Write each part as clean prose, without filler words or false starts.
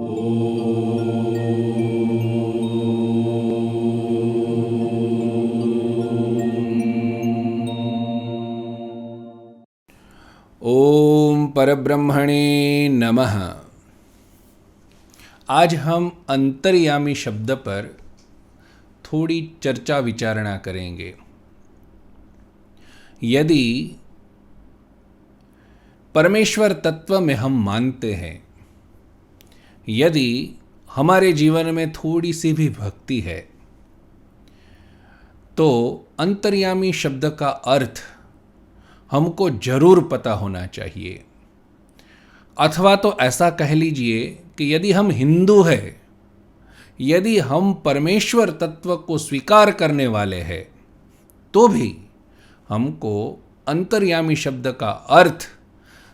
ओम परब्रह्मणे नमः। आज हम अंतर्यामी शब्द पर थोड़ी चर्चा विचारणा करेंगे। यदि परमेश्वर तत्व में हम मानते हैं, यदि हमारे जीवन में थोड़ी सी भी भक्ति है, तो अंतर्यामी शब्द का अर्थ हमको जरूर पता होना चाहिए। अथवा तो ऐसा कह लीजिए कि यदि हम हिंदू हैं, यदि हम परमेश्वर तत्व को स्वीकार करने वाले हैं, तो भी हमको अंतर्यामी शब्द का अर्थ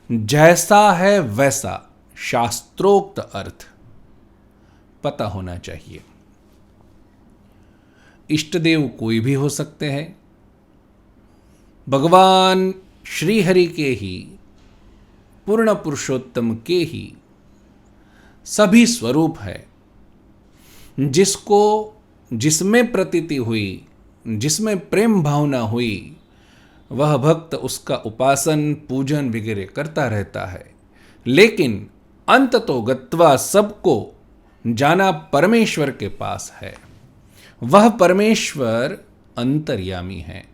जैसा है वैसा शास्त्रोक्त अर्थ पता होना चाहिए। इष्टदेव कोई भी हो सकते हैं, भगवान श्री हरि के ही, पूर्ण पुरुषोत्तम के ही सभी स्वरूप है। जिसमें प्रतीति हुई, जिसमें प्रेम भावना हुई, वह भक्त उसका उपासन पूजन वगैरह करता रहता है। लेकिन अंत तो गत्वा सबको जाना परमेश्वर के पास है। वह परमेश्वर अंतर्यामी है।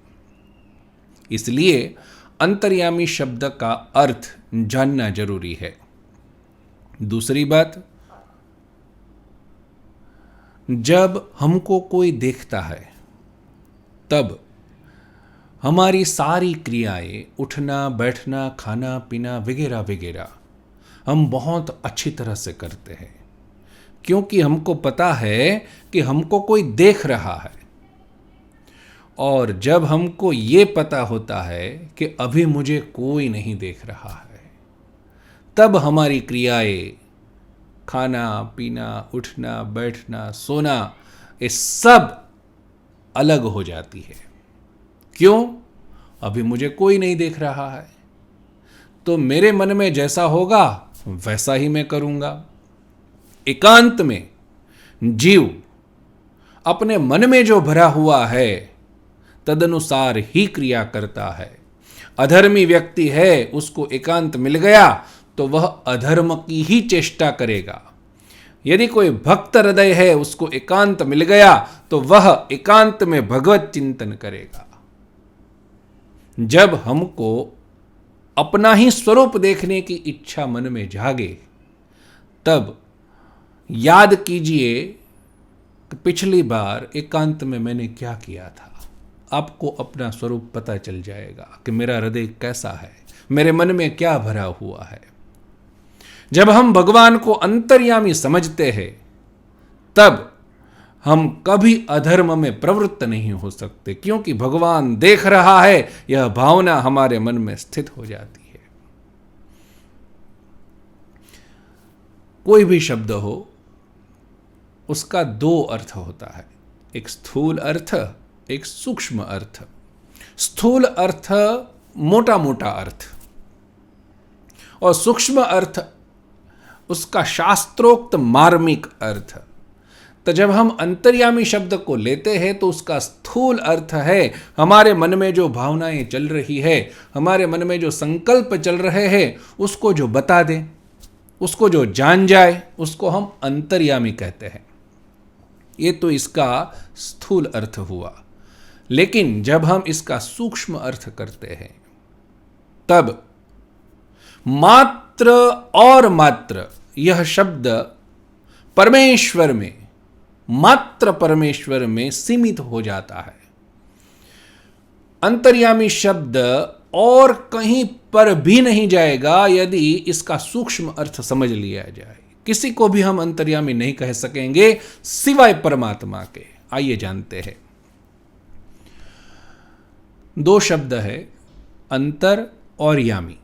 इसलिए अंतर्यामी शब्द का अर्थ जानना जरूरी है। दूसरी बात, जब हमको कोई देखता है तब हमारी सारी क्रियाएं, उठना बैठना खाना पीना वगैरह वगैरह हम बहुत अच्छी तरह से करते हैं, क्योंकि हमको पता है कि हमको कोई देख रहा है। और जब हमको ये पता होता है कि अभी मुझे कोई नहीं देख रहा है, तब हमारी क्रियाएं, खाना पीना उठना बैठना सोना, ये सब अलग हो जाती है। क्यों? अभी मुझे कोई नहीं देख रहा है, तो मेरे मन में जैसा होगा वैसा ही मैं करूंगा। एकांत में जीव अपने मन में जो भरा हुआ है तदनुसार ही क्रिया करता है। अधर्मी व्यक्ति है, उसको एकांत मिल गया तो वह अधर्म की ही चेष्टा करेगा। यदि कोई भक्त हृदय है, उसको एकांत मिल गया तो वह एकांत में भगवत चिंतन करेगा। जब हमको अपना ही स्वरूप देखने की इच्छा मन में जागे, तब याद कीजिए कि पिछली बार एकांत में मैंने क्या किया था। आपको अपना स्वरूप पता चल जाएगा कि मेरा हृदय कैसा है, मेरे मन में क्या भरा हुआ है। जब हम भगवान को अंतर्यामी समझते हैं, तब हम कभी अधर्म में प्रवृत्त नहीं हो सकते, क्योंकि भगवान देख रहा है, यह भावना हमारे मन में स्थित हो जाती है। कोई भी शब्द हो, उसका दो अर्थ होता है, एक स्थूल अर्थ, एक सूक्ष्म अर्थ। स्थूल अर्थ मोटा मोटा अर्थ, और सूक्ष्म अर्थ उसका शास्त्रोक्त मार्मिक अर्थ। तो जब हम अंतर्यामी शब्द को लेते हैं तो उसका स्थूल अर्थ है हमारे मन में जो भावनाएं चल रही है, हमारे मन में जो संकल्प चल रहे हैं, उसको जो बता दे, उसको जो जान जाए, उसको हम अंतर्यामी कहते हैं। ये तो इसका स्थूल अर्थ हुआ। लेकिन जब हम इसका सूक्ष्म अर्थ करते हैं, तब मात्र और मात्र यह शब्द परमेश्वर में, मात्र परमेश्वर में सीमित हो जाता है। अंतर्यामी शब्द और कहीं पर भी नहीं जाएगा यदि इसका सूक्ष्म अर्थ समझ लिया जाए। किसी को भी हम अंतर्यामी नहीं कह सकेंगे सिवाय परमात्मा के। आइए जानते हैं। दो शब्द है, अंतर और यामी।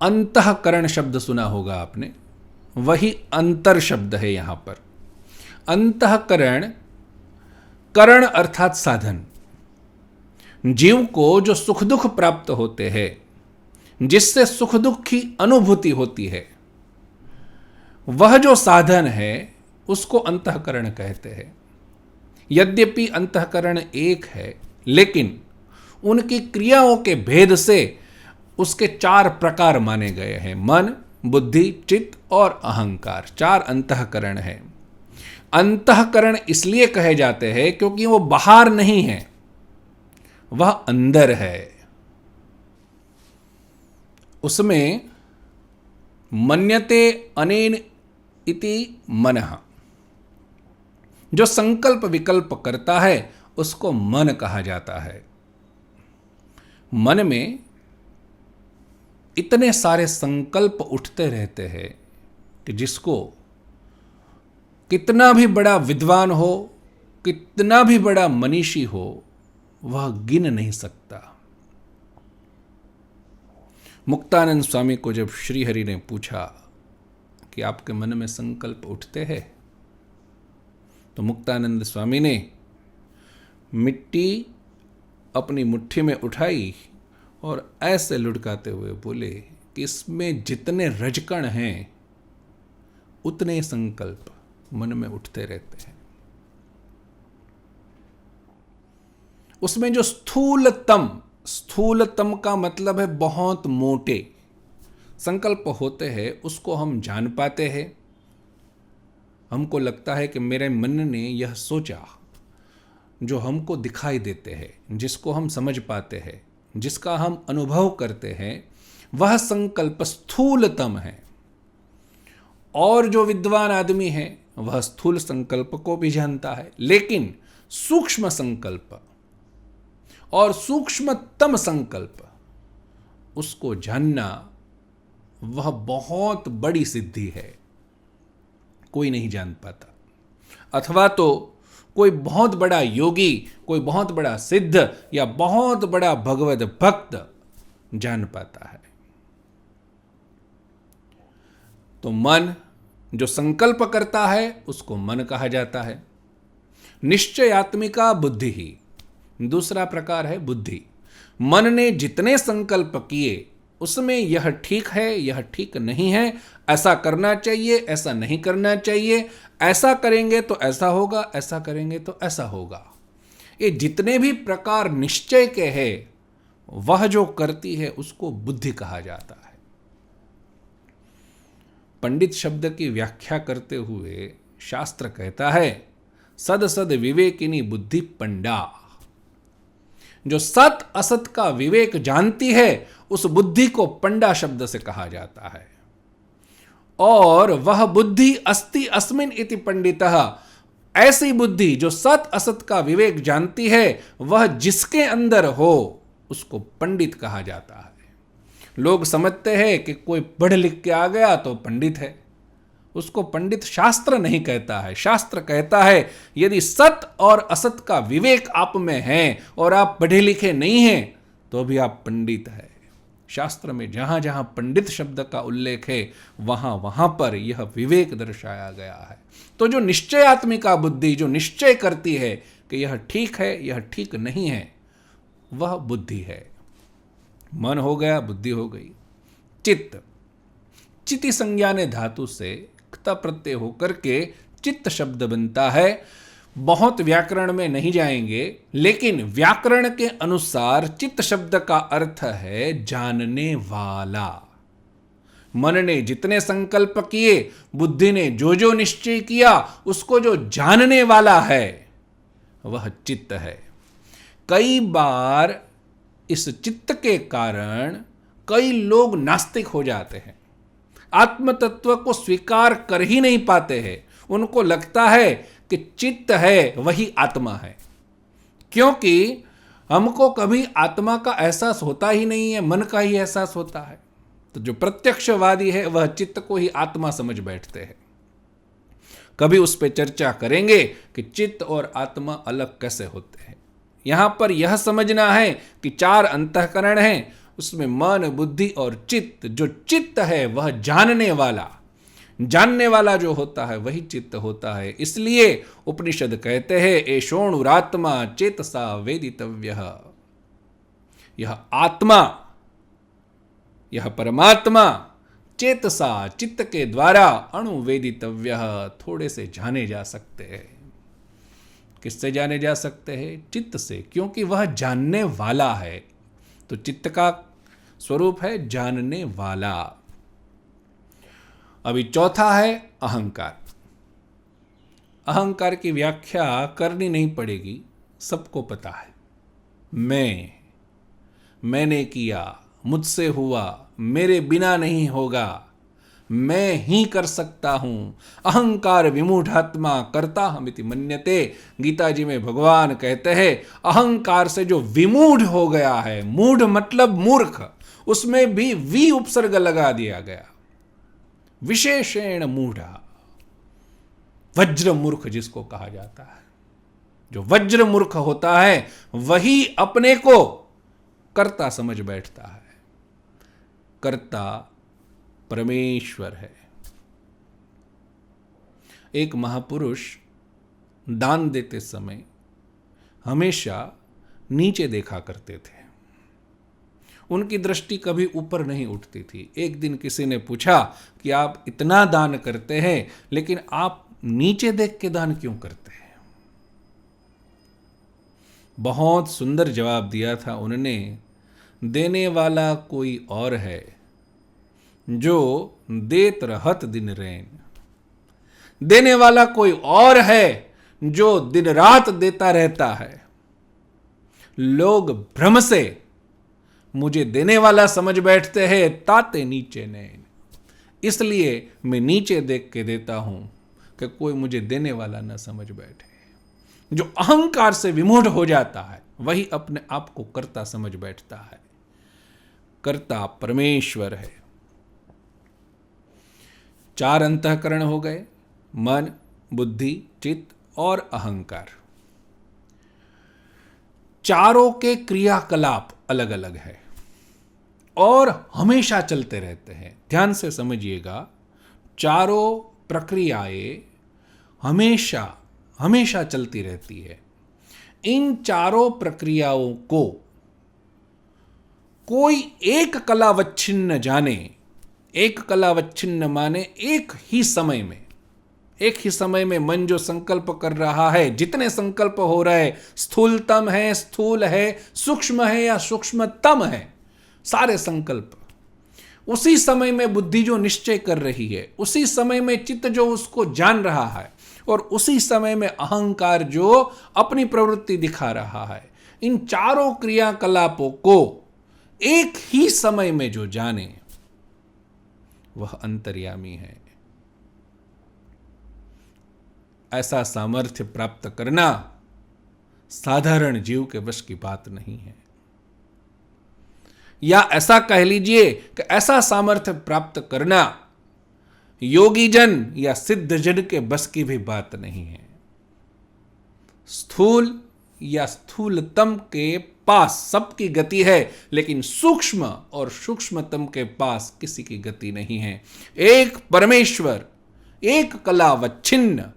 अंतःकरण शब्द सुना होगा आपने, वही अंतर शब्द है यहां पर। अंतःकरण, करण अर्थात साधन। जीव को जो सुख दुख प्राप्त होते हैं, जिससे सुख दुख की अनुभूति होती है, वह जो साधन है उसको अंतःकरण कहते हैं। यद्यपि अंतःकरण एक है, लेकिन उनकी क्रियाओं के भेद से उसके 4 प्रकार माने गए हैं। मन, बुद्धि, चित्त और अहंकार, 4 अंतःकरण हैं। अंतःकरण इसलिए कहे जाते हैं क्योंकि वो बाहर नहीं है, वह अंदर है। उसमें मन्यते अनेन इति मनः, जो संकल्प विकल्प करता है उसको मन कहा जाता है। मन में इतने सारे संकल्प उठते रहते हैं कि जिसको कितना भी बड़ा विद्वान हो, कितना भी बड़ा मनीषी हो, वह गिन नहीं सकता। मुक्तानंद स्वामी को जब श्रीहरि ने पूछा कि आपके मन में संकल्प उठते हैं, तो मुक्तानंद स्वामी ने मिट्टी अपनी मुट्ठी में उठाई और ऐसे लुढ़काते हुए बोले कि इसमें जितने रजकण हैं उतने संकल्प मन में उठते रहते हैं। उसमें जो स्थूलतम का मतलब है बहुत मोटे संकल्प होते हैं, उसको हम जान पाते हैं। हमको लगता है कि मेरे मन ने यह सोचा, जो हमको दिखाई देते हैं, जिसको हम समझ पाते हैं, जिसका हम अनुभव करते हैं, वह संकल्प स्थूलतम है। और जो विद्वान आदमी है वह स्थूल संकल्प को भी जानता है, लेकिन सूक्ष्म संकल्प और सूक्ष्मतम संकल्प उसको जानना वह बहुत बड़ी सिद्धि है, कोई नहीं जान पाता। अथवा तो कोई बहुत बड़ा योगी, कोई बहुत बड़ा सिद्ध या बहुत बड़ा भगवत भक्त जान पाता है। तो मन जो संकल्प करता है उसको मन कहा जाता है। निश्चयात्मिका बुद्धि ही दूसरा प्रकार है बुद्धि। मन ने जितने संकल्प किए उसमें यह ठीक है, यह ठीक नहीं है, ऐसा करना चाहिए, ऐसा नहीं करना चाहिए, ऐसा करेंगे तो ऐसा होगा, ऐसा करेंगे तो ऐसा होगा, ये जितने भी प्रकार निश्चय के हैं वह जो करती है उसको बुद्धि कहा जाता है। पंडित शब्द की व्याख्या करते हुए शास्त्र कहता है, सद सद विवेकिनी बुद्धि पंडा। जो सत असत का विवेक जानती है उस बुद्धि को पंडा शब्द से कहा जाता है। और वह बुद्धि अस्ति अस्मिन इति पंडितः, ऐसी बुद्धि जो सत असत का विवेक जानती है वह जिसके अंदर हो उसको पंडित कहा जाता है। लोग समझते हैं कि कोई पढ़ लिख के आ गया तो पंडित है, उसको पंडित शास्त्र नहीं कहता है। शास्त्र कहता है यदि सत और असत का विवेक आप में है और आप पढ़े लिखे नहीं हैं तो भी आप पंडित है। शास्त्र में जहां जहां पंडित शब्द का उल्लेख है वहां वहां पर यह विवेक दर्शाया गया है। तो जो निश्चयात्मिका बुद्धि जो निश्चय करती है कि यह ठीक है, यह ठीक नहीं है, वह बुद्धि है। मन हो गया, बुद्धि हो गई। चित्त, चिति संज्ञाने धातु से क्त प्रत्यय होकर के चित्त शब्द बनता है। बहुत व्याकरण में नहीं जाएंगे, लेकिन व्याकरण के अनुसार चित्त शब्द का अर्थ है जानने वाला। मन ने जितने संकल्प किए, बुद्धि ने जो जो निश्चय किया, उसको जो जानने वाला है वह चित्त है। कई बार इस चित्त के कारण कई लोग नास्तिक हो जाते हैं, आत्म तत्व को स्वीकार कर ही नहीं पाते हैं। उनको लगता है कि चित्त है वही आत्मा है, क्योंकि हमको कभी आत्मा का एहसास होता ही नहीं है, मन का ही एहसास होता है। तो जो प्रत्यक्षवादी है वह चित्त को ही आत्मा समझ बैठते हैं। कभी उस पर चर्चा करेंगे कि चित्त और आत्मा अलग कैसे होते हैं। यहां पर यह समझना है कि 4 अंतःकरण हैं, उसमें मन, बुद्धि और चित्त। जो चित्त है वह जानने वाला जो होता है वही चित्त होता है। इसलिए उपनिषद कहते हैं एषोणुरात्मा चेतसा वेदितव्यः। यह आत्मा, यह परमात्मा चेतसा, चित्त के द्वारा अणुवेदितव्य, थोड़े से जाने जा सकते हैं। किससे जाने जा सकते हैं? चित्त से, क्योंकि वह जानने वाला है। तो चित्त का स्वरूप है जानने वाला। अभी चौथा है अहंकार। अहंकार की व्याख्या करनी नहीं पड़ेगी, सबको पता है। मैंने किया, मुझसे हुआ, मेरे बिना नहीं होगा, मैं ही कर सकता हूं। अहंकार विमूढ़ात्मा कर्ता हमिति मन्यते। गीता जी में भगवान कहते हैं अहंकार से जो विमूढ़ हो गया है, मूढ़ मतलब मूर्ख, उसमें भी वी उपसर्ग लगा दिया गया, विशेषण मूढ़ा, वज्र मूर्ख जिसको कहा जाता है। जो वज्र मूर्ख होता है वही अपने को कर्ता समझ बैठता है। कर्ता परमेश्वर है। एक महापुरुष दान देते समय हमेशा नीचे देखा करते थे। उनकी दृष्टि कभी ऊपर नहीं उठती थी। एक दिन किसी ने पूछा कि आप इतना दान करते हैं लेकिन आप नीचे देख के दान क्यों करते हैं? बहुत सुंदर जवाब दिया था उन्होंने। देने वाला कोई और है जो देत रहत दिन रैन। देने वाला कोई और है जो दिन रात देता रहता है। लोग भ्रम से मुझे देने वाला समझ बैठते हैं, ताते नीचे नैन। इसलिए मैं नीचे देख के देता हूं कि कोई मुझे देने वाला न समझ बैठे। जो अहंकार से विमूढ़ हो जाता है वही अपने आप को कर्ता समझ बैठता है। कर्ता परमेश्वर है। 4 अंतःकरण हो गए, मन, बुद्धि, चित्त और अहंकार। चारों के क्रियाकलाप अलग अलग है और हमेशा चलते रहते हैं। ध्यान से समझिएगा, चारों प्रक्रियाएं हमेशा हमेशा चलती रहती है। इन चारों प्रक्रियाओं को कोई एक कलावच्छिन्न जाने। एक कलावच्छिन्न माने एक ही समय में मन जो संकल्प कर रहा है, जितने संकल्प हो रहे, स्थूलतम है, स्थूल है, सूक्ष्म है या सूक्ष्मतम है, सारे संकल्प उसी समय में बुद्धि जो निश्चय कर रही है, उसी समय में चित्त जो उसको जान रहा है, और उसी समय में अहंकार जो अपनी प्रवृत्ति दिखा रहा है। इन चारों क्रियाकलापों को एक ही समय में जो जाने वह अंतर्यामी है। ऐसा सामर्थ्य प्राप्त करना साधारण जीव के वश की बात नहीं है। या ऐसा कह लीजिए कि ऐसा सामर्थ्य प्राप्त करना योगी जन या सिद्ध जन के बस की भी बात नहीं है। स्थूल या स्थूलतम के पास सबकी गति है, लेकिन सूक्ष्म और सूक्ष्मतम के पास किसी की गति नहीं है। एक परमेश्वर, एक कलावच्छिन्न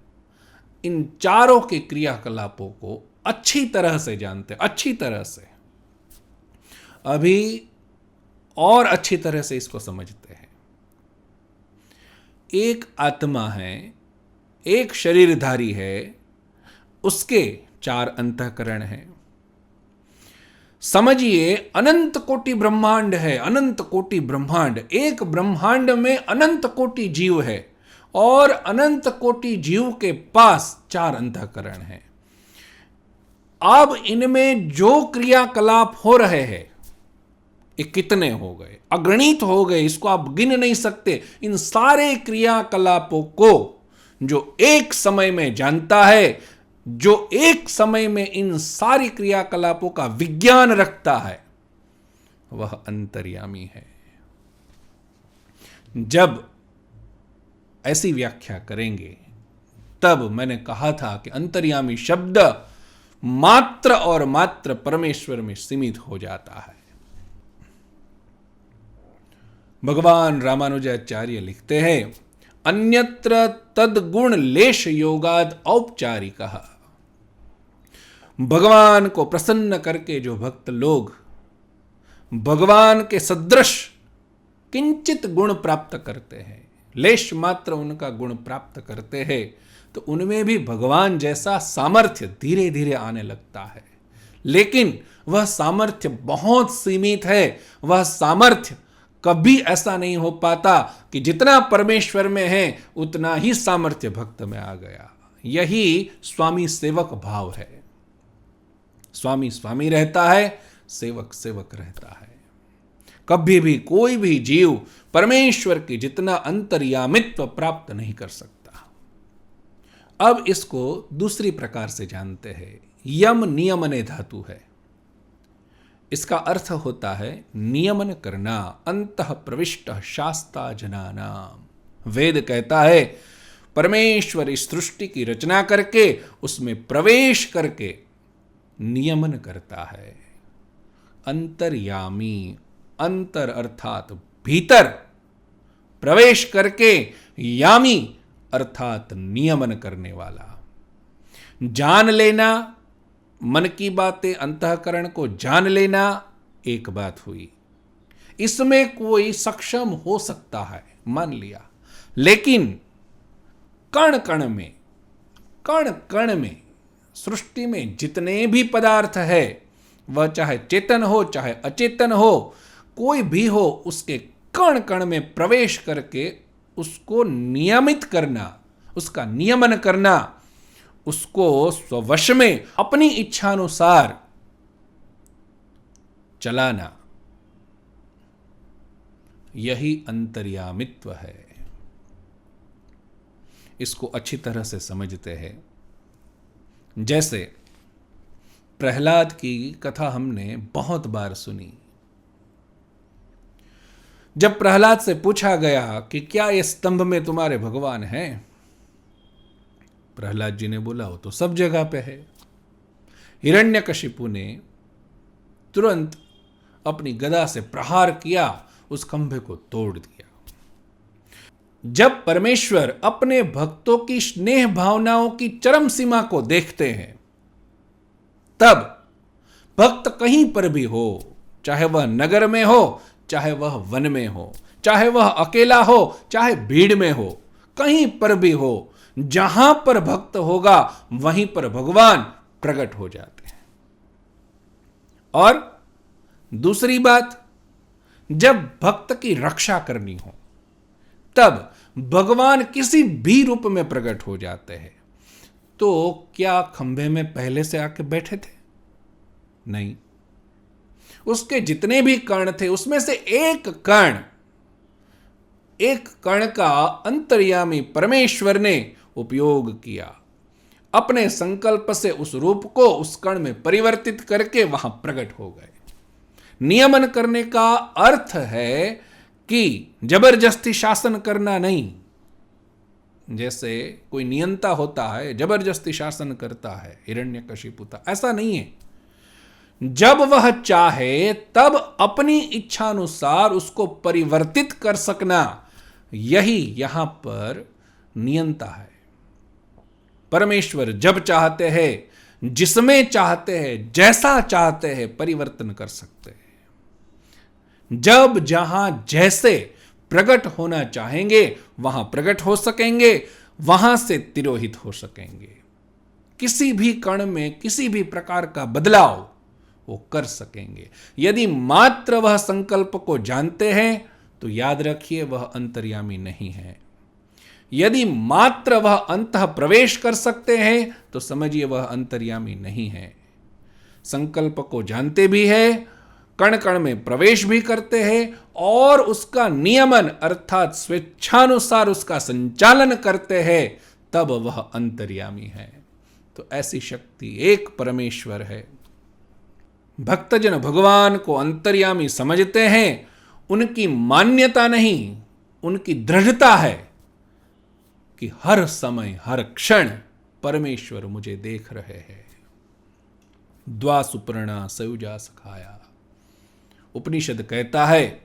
इन चारों के क्रियाकलापों को अच्छी तरह से जानते, अच्छी तरह से, अभी और अच्छी तरह से इसको समझते हैं। एक आत्मा है, एक शरीरधारी है, उसके 4 अंतःकरण हैं। समझिए अनंत कोटि ब्रह्मांड है, अनंत कोटि ब्रह्मांड। एक ब्रह्मांड में अनंत कोटि जीव है और अनंत कोटि जीव के पास 4 अंतःकरण हैं। अब इनमें जो क्रियाकलाप हो रहे हैं, ये कितने हो गए, अगणित हो गए, इसको आप गिन नहीं सकते। इन सारे क्रियाकलापों को जो एक समय में जानता है, जो एक समय में इन सारी क्रियाकलापों का विज्ञान रखता है, वह अंतर्यामी है। जब ऐसी व्याख्या करेंगे तब मैंने कहा था कि अंतर्यामी शब्द मात्र और मात्र परमेश्वर में सीमित हो जाता है। भगवान रामानुजाचार्य लिखते हैं, अन्यत्र तद्गुण लेश योगाद औपचारिकः। भगवान को प्रसन्न करके जो भक्त लोग भगवान के सदृश किंचित गुण प्राप्त करते हैं, लेश मात्र उनका गुण प्राप्त करते हैं, तो उनमें भी भगवान जैसा सामर्थ्य धीरे धीरे आने लगता है। लेकिन वह सामर्थ्य बहुत सीमित है। वह सामर्थ्य कभी ऐसा नहीं हो पाता कि जितना परमेश्वर में है उतना ही सामर्थ्य भक्त में आ गया। यही स्वामी सेवक भाव है। स्वामी स्वामी रहता है, सेवक सेवक रहता है। कभी भी कोई भी जीव परमेश्वर की जितना अंतर्यामित्व प्राप्त नहीं कर सकता। अब इसको दूसरी प्रकार से जानते हैं। यम नियमने धातु है। इसका अर्थ होता है नियमन करना, अंतः प्रविष्ट शास्ता जनानाम। वेद कहता है परमेश्वर इस सृष्टि की रचना करके उसमें प्रवेश करके नियमन करता है। अंतर्यामी, अंतर अर्थात भीतर, प्रवेश करके यामी अर्थात नियमन करने वाला। जान लेना, मन की बातें अंतःकरण को जान लेना एक बात हुई। इसमें कोई सक्षम हो सकता है, मान लिया। लेकिन कण कण में सृष्टि में जितने भी पदार्थ है, वह चाहे चेतन हो चाहे अचेतन हो, कोई भी हो, उसके कण कण में प्रवेश करके उसको नियमित करना, उसका नियमन करना, उसको स्ववश में अपनी इच्छानुसार चलाना, यही अंतर्यामित्व है। इसको अच्छी तरह से समझते हैं। जैसे प्रहलाद की कथा हमने बहुत बार सुनी। जब प्रहलाद से पूछा गया कि क्या ये स्तंभ में तुम्हारे भगवान हैं, प्रहलाद जी ने बोला वो तो सब जगह पे है। हिरण्यकशिपु ने तुरंत अपनी गदा से प्रहार किया, उस खंभे को तोड़ दिया। जब परमेश्वर अपने भक्तों की स्नेह भावनाओं की चरम सीमा को देखते हैं, तब भक्त कहीं पर भी हो, चाहे वह नगर में हो, चाहे वह वन में हो, चाहे वह अकेला हो, चाहे भीड़ में हो, कहीं पर भी हो, जहां पर भक्त होगा वहीं पर भगवान प्रकट हो जाते हैं। और दूसरी बात, जब भक्त की रक्षा करनी हो, तब भगवान किसी भी रूप में प्रकट हो जाते हैं। तो क्या खंभे में पहले से आके बैठे थे? नहीं। उसके जितने भी कर्ण थे, उसमें से एक कर्ण का अंतर्यामी परमेश्वर ने उपयोग किया। अपने संकल्प से उस रूप को उस कर्ण में परिवर्तित करके वहां प्रकट हो गए। नियमन करने का अर्थ है कि जबरदस्ती शासन करना नहीं। जैसे कोई नियंता होता है, जबरदस्ती शासन करता है, हिरण्यकशिपु था, ऐसा नहीं है। जब वह चाहे तब अपनी इच्छानुसार उसको परिवर्तित कर सकना, यही यहां पर नियंता है। परमेश्वर जब चाहते हैं, जिसमें चाहते हैं, जैसा चाहते हैं, परिवर्तन कर सकते हैं। जब जहां जैसे प्रकट होना चाहेंगे वहां प्रकट हो सकेंगे, वहां से तिरोहित हो सकेंगे। किसी भी कण में किसी भी प्रकार का बदलाव वो कर सकेंगे। यदि मात्र वह संकल्प को जानते हैं तो याद रखिए वह अंतर्यामी नहीं है। यदि मात्र वह अंतः प्रवेश कर सकते हैं तो समझिए वह अंतर्यामी नहीं है। संकल्प को जानते भी है, कण कण में प्रवेश भी करते हैं और उसका नियमन अर्थात स्वेच्छानुसार उसका संचालन करते हैं, तब वह अंतर्यामी है। तो ऐसी शक्ति एक परमेश्वर है। भक्तजन भगवान को अंतर्यामी समझते हैं। उनकी मान्यता नहीं, उनकी दृढ़ता है कि हर समय हर क्षण परमेश्वर मुझे देख रहे हैं। द्वा सुपर्णा सयुजा सखाया। उपनिषद कहता है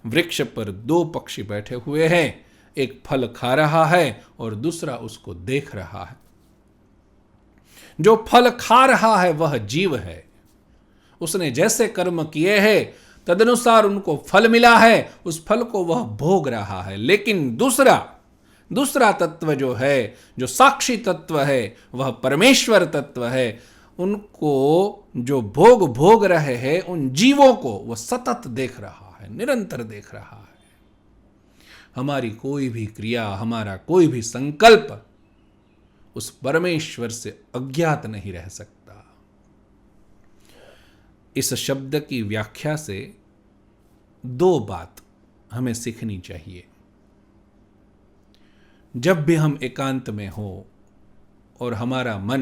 वृक्ष पर दो पक्षी बैठे हुए हैं, एक फल खा रहा है और दूसरा उसको देख रहा है। जो फल खा रहा है वह जीव है। उसने जैसे कर्म किए हैं तदनुसार उनको फल मिला है, उस फल को वह भोग रहा है। लेकिन दूसरा तत्व जो है, जो साक्षी तत्व है, वह परमेश्वर तत्व है, उनको जो भोग रहे हैं, उन जीवों को वह सतत देख रहा है, निरंतर देख रहा है। हमारी कोई भी क्रिया, हमारा कोई भी संकल्प उस परमेश्वर से अज्ञात नहीं रह सकता। इस शब्द की व्याख्या से दो बात हमें सीखनी चाहिए। जब भी हम एकांत में हो और हमारा मन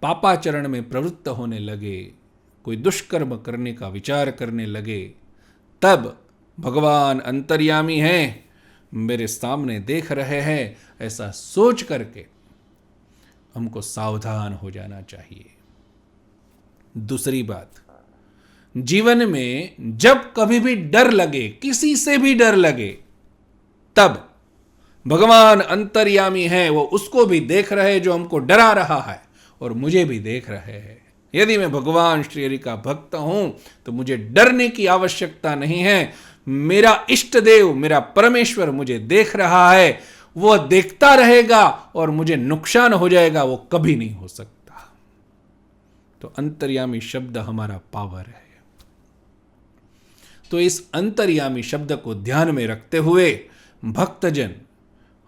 पापाचरण में प्रवृत्त होने लगे, कोई दुष्कर्म करने का विचार करने लगे, तब भगवान अंतर्यामी हैं, मेरे सामने देख रहे हैं, ऐसा सोच करके हमको सावधान हो जाना चाहिए। दूसरी बात, जीवन में जब कभी भी डर लगे, किसी से भी डर लगे, तब भगवान अंतर्यामी है, वो उसको भी देख रहे जो हमको डरा रहा है और मुझे भी देख रहे हैं। यदि मैं भगवान श्री हरि का भक्त हूं तो मुझे डरने की आवश्यकता नहीं है। मेरा इष्ट देव, मेरा परमेश्वर मुझे देख रहा है, वो देखता रहेगा और मुझे नुकसान हो जाएगा, वो कभी नहीं हो सकता। तो अंतर्यामी शब्द हमारा पावर है। तो इस अंतर्यामी शब्द को ध्यान में रखते हुए भक्तजन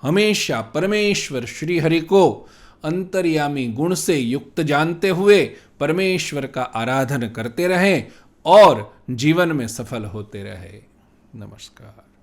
हमेशा परमेश्वर श्री हरि को अंतर्यामी गुण से युक्त जानते हुए परमेश्वर का आराधन करते रहें और जीवन में सफल होते रहे। नमस्कार।